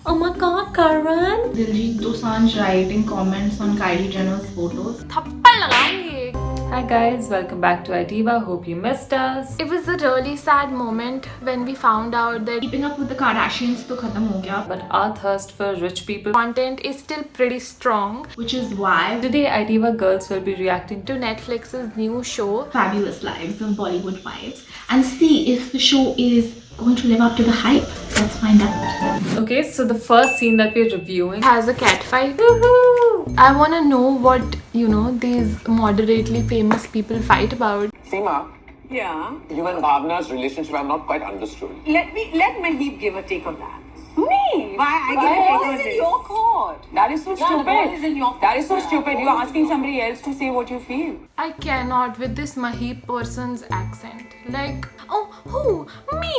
Oh my god, Karan! Diljit Dosanjh writing comments on Kylie Jenner's photos. थप्पड़ लगाऊंगी. Hi guys, welcome back to Itiva. Hope you missed us. It was a really sad moment when we found out that Keeping up with the Kardashians तो खत्म हो गया, But our thirst for rich people. content is still pretty strong. which is why Today, Itiva girls will be reacting to To Netflix's new show. Fabulous Lives of Bollywood Wives and see if the show is going to live up to the hype. Let's find out. Okay, so the first scene that we're reviewing Has a cat fight. I wanna know what, these moderately famous people fight about. Seema, Yeah. you and Bhavna's relationship I've not quite understood. Let Maheep give a take on that. Me? Why I give a take Ball on is in this? your court. That is so Yeah, the stupid. ball is in your That is so court. stupid. You're asking somebody else to say what you feel. I cannot with this Maheep person's accent. Like, oh, who? Me?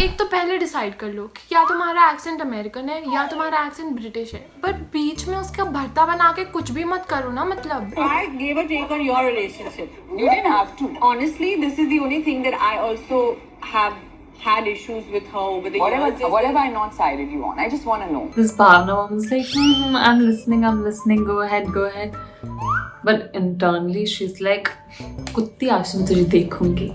एक तो पहले decide कर लो कि या तुम्हारा accent American है या तुम्हारा एक्सेंट ब्रिटिश है, बट बीच में उसका भरता बना के कुछ भी मत करो ना. मतलब I gave a take on your relationship. You didn't have to. Honestly, this is the only thing that I also have had issues with her over the Whatever, years. whatever I not sided you on. I just want to know. this Bhavna woman's like, I'm listening, go ahead. But internally, she's like, कुत्ती आज मैं तुझे देखूंगी.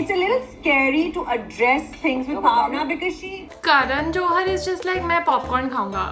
It's a little scary to address things with Bhavna because she Karan Johar is just like मैं popcorn खाऊंगा.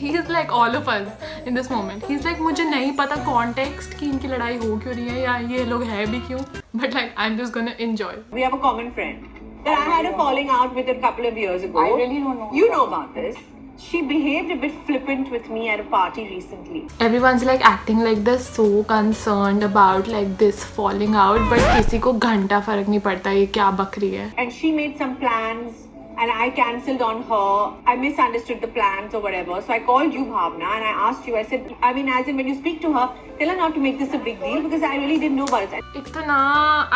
He is like all of us in this moment. He's like मुझे नहीं पता context कि इनकी लड़ाई हो क्यों रही है या ये लोग है भी क्यों. But like I'm just gonna enjoy. we have a common friend that I had a falling out with a couple of years ago. I really don't know. You know about this. She behaved a bit flippant with me at a party recently. Everyone's like acting like they're so concerned about like this falling out, but किसी को घंटा फर्क नहीं पड़ता ये क्या बक रही है. And she made some plans and I cancelled on her. I misunderstood the plans or whatever. So I called you, Bhavna, and I asked you, I said, I mean, as in when you speak to her, tell her not to make this a big deal because I really didn't know about it. एक तो ना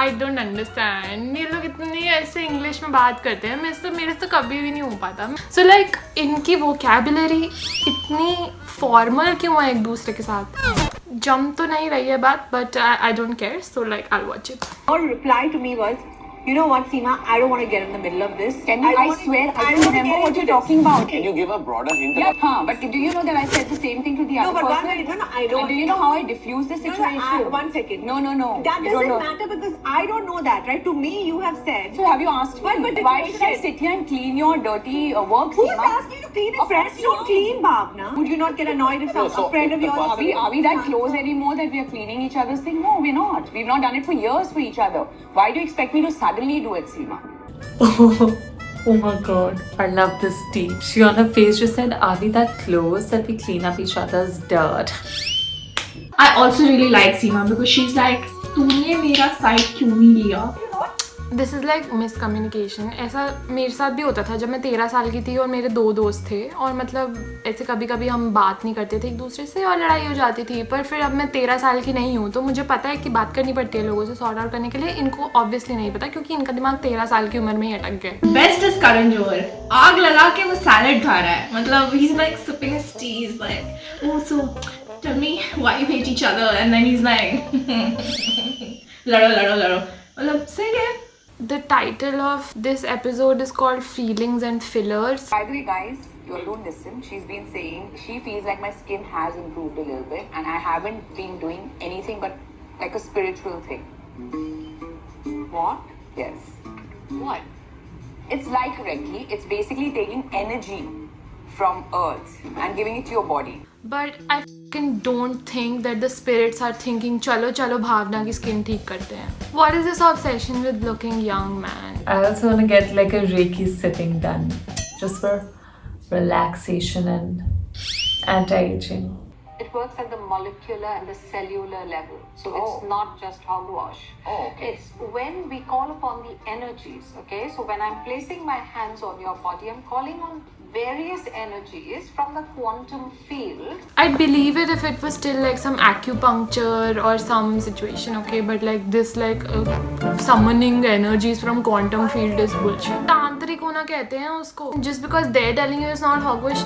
I don't understand. ये लोग इतनी ऐसे English में बात करते हैं, मेरे से तो कभी भी नहीं हो पाता. So like इनकी vocabulary इतनी formal क्यों है एक दूसरे के साथ? जम तो नहीं रही है बात, but I don't care. So like I'll watch it. Her reply to me was, you know what, Seema, I don't want to get in the middle of this. Can you? I swear, I don't remember what you're talking about. Can you give a broader hint? Yeah, but do you know that I said the same thing to the No, other but one person? minute, no, I don't. And do you know how I diffused the No, situation? one second. No. That You don't doesn't know. matter because I don't know that, right? To me, you have said. So have you asked me? But Why you should I said- sit here and clean your dirty work, Who's Seema? asking you to clean Of if friends course don't clean, Bhavna? Would you not get annoyed if No, so a friend of the yours... Are we that close anymore that we are cleaning each other's thing? No, we're not. We've not done it for years for each other. Why do you expect me to suddenly do it, Seema? Oh my god, I love this tea. She on her face just said, are we that close that we clean up each other's dirt? I also really like Seema because she's like, तूने मेरा side क्यों नहीं लिया? This is like miscommunication. ऐसा मेरे साथ भी होता था जब मैं 13 साल की थी और मेरे 2 दोस्त थे और मतलब ऐसे कभी कभी हम बात नहीं करते थे एक दूसरे से और लड़ाई हो जाती थी. पर फिर अब मैं 13 साल की नहीं हूँ तो मुझे पता है कि बात करनी पड़ती है लोगों से सॉर्ट आउट करने के लिए. इनको ऑब्वियसली नहीं पता क्योंकि इनका दिमाग 13 साल की उम्र में ही अटक गया. Best is Karan Johar. आग लगा के वो salad खा रहा है. मतलब he's like sipping his tea. He's like, oh, so tell me why you hate each other, and then he's like, लड़ो. मतलब say again. The title of this episode is called Feelings and Fillers. By the way, guys, you all don't listen. She's been saying she feels like my skin has improved a little bit, and I haven't been doing anything but like a spiritual thing. What? Yes. What? It's like Reiki. It's basically taking energy from earth and giving it to your body. But I fucking don't think that the spirits are thinking चलो भावना की skin ठीक करते हैं. What is this obsession with looking young, man? I also want to get like a Reiki sitting done just for relaxation and anti-aging. It works at the molecular and the cellular level. So it's not just hogwash. Oh, okay. It's when we call upon the energies, okay? So when I'm placing my hands on your body, I'm calling on various energies from the quantum field. I'd believe it if it was still like some acupuncture or some situation, okay? But like this like summoning energies from quantum field is bullshit. तांत्रिक होना कहते हैं उसको. Just because they're telling you it's not hogwash,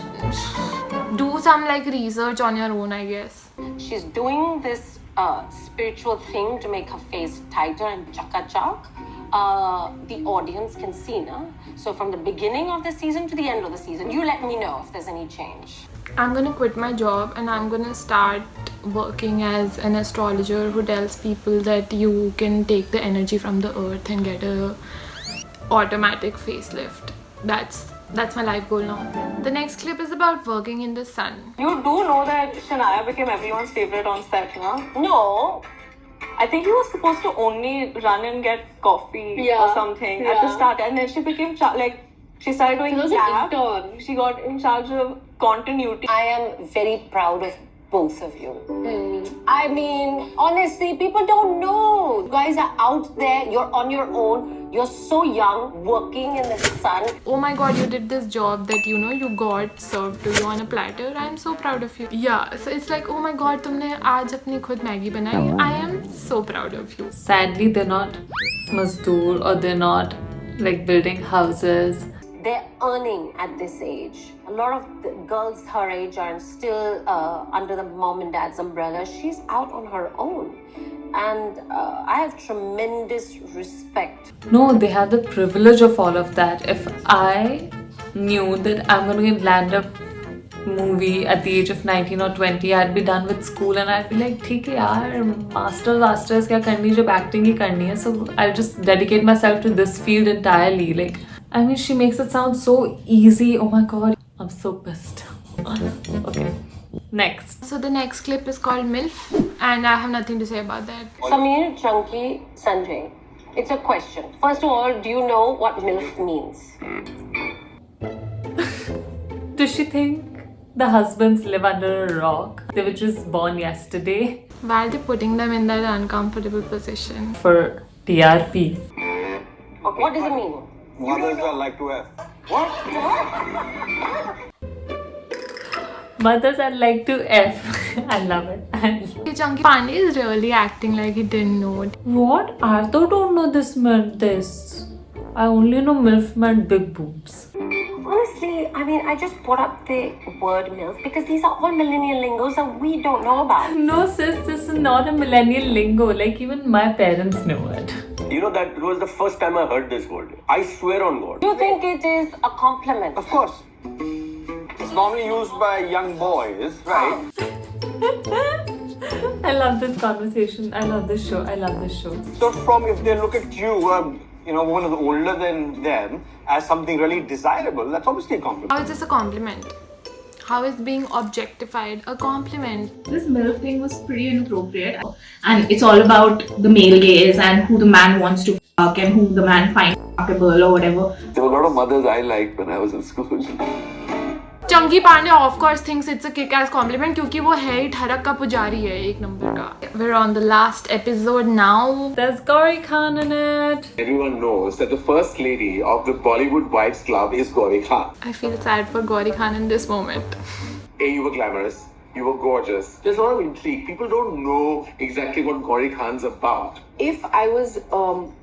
do some like research on your own, I guess. She's doing this spiritual thing to make her face tighter and chaka-chak. the audience can see, na? So from the beginning of the season to the end of the season, you let me know if there's any change. I'm gonna quit my job and I'm gonna start working as an astrologer who tells people that you can take the energy from the earth and get a automatic facelift. That's my life goal now. The next clip is about working in the sun. You do know that Shania became everyone's favorite on set, no? No, I think he was supposed to only run and get coffee or something at the start, and then she became she started doing lab. She got in charge of continuity. I am very proud of both of you. I mean, honestly, people don't know. You guys are out there, you're on your own, you're so young, working in the sun. Oh my god, you did this job that you got served to you on a platter. I'm so proud of you. Yeah, so it's like, oh my god, तुमने आज अपनी खुद Maggi बनाई. I am so proud of you. Sadly, they're not mazdoor or they're not like building houses. They're earning at this age. A lot of the girls her age are still under the mom and dad's umbrella. She's out on her own. And I have tremendous respect. No, they have the privilege of all of that. If I knew that I'm going to land a movie at the age of 19 or 20, I'd be done with school and I'd be like, ठीक है यार, masters क्या करनी जब acting ही करनी है. So I'll just dedicate myself to this field entirely. Like, I mean, she makes it sound so easy. Oh my god, I'm so pissed. Okay, next. So the next clip is called MILF and I have nothing to say about that. Sameer, Chunky, Sanjay. It's a question. First of all, do you know what MILF means? Does she think the husbands live under a rock? They were just born yesterday. Why are they putting them in that uncomfortable position? For TRP. Okay. What does it mean? Mothers are like to F. What? Mothers are like to F. I love it. Chunky Pandey is really acting like he didn't know it. What? I don't know this meant this. I only know MILF meant big boobs. Honestly, I mean, I just brought up the word MILF because these are all millennial lingos that we don't know about. No sis, this is not a millennial lingo. Like even my parents know it. You know, that was the first time I heard this word. I swear on God. Do you think it is a compliment? Of course. It's normally used by young boys, right? I love this conversation. I love this show. I love this show. So if they look at you, one who is older than them, as something really desirable, that's obviously a compliment. How is this a compliment? How is being objectified a compliment? This MILF thing was pretty inappropriate. And it's all about the male gaze and who the man wants to fuck and who the man finds fuckable or whatever. There were a lot of mothers I liked when I was in school. Chunky Pandey of course thinks it's a kick-ass compliment क्योंकि वो है ही ठरक का पुजारी है एक number का. We're on the last episode now. There's Gauri Khan in it. Everyone knows that the first lady of the Bollywood Wives Club is Gauri Khan. I feel sad for Gauri Khan in this moment. A, you were glamorous. You were gorgeous. There's a lot of intrigue. People don't know exactly what Gauri Khan's about. If I was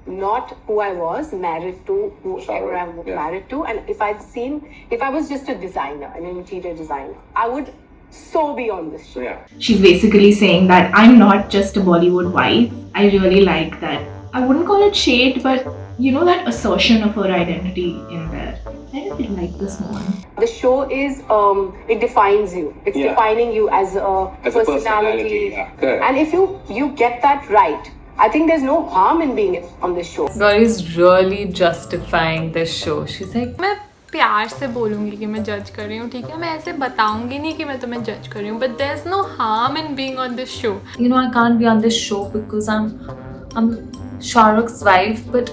not who I was, married to whoever I'm married to, and if I was just a designer, an interior designer, I would so be on this show. Yeah. She's basically saying that I'm not just a Bollywood wife. I really like that. I wouldn't call it shade, but that assertion of her identity in there. I really like this one. The show is, it defines you. It's defining you as a personality. Yeah. And if you get that right, I think there's no harm in being on this show. Gauri's really justifying this show. She's like, मैं प्यार से बोलूँगी कि मैं जज कर रही हूँ, ठीक है? मैं ऐसे बताऊँगी नहीं कि मैं तुम्हें जज कर रही हूँ. But there's no harm in being on this show. I can't be on this show because I'm Shah Rukh's wife, but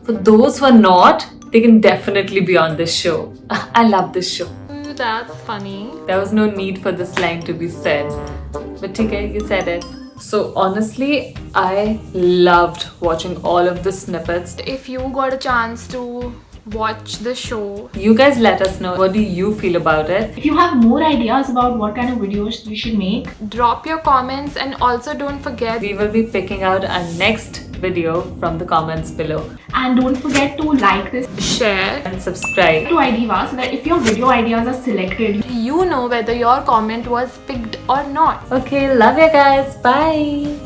for those who are not, they can definitely be on this show. I love this show. That's funny. There was no need for this line to be said. But okay, you said it. So honestly, I loved watching all of the snippets. If you got a chance to watch the show, You guys let us know, what do you feel about it? If you have more ideas about what kind of videos we should make, drop your comments and also don't forget We will be picking out our next video from the comments below. and don't forget to like this share. And subscribe. to IDVA so that if your video ideas are selected, You know whether your comment was picked or not. Okay, love you guys. Bye.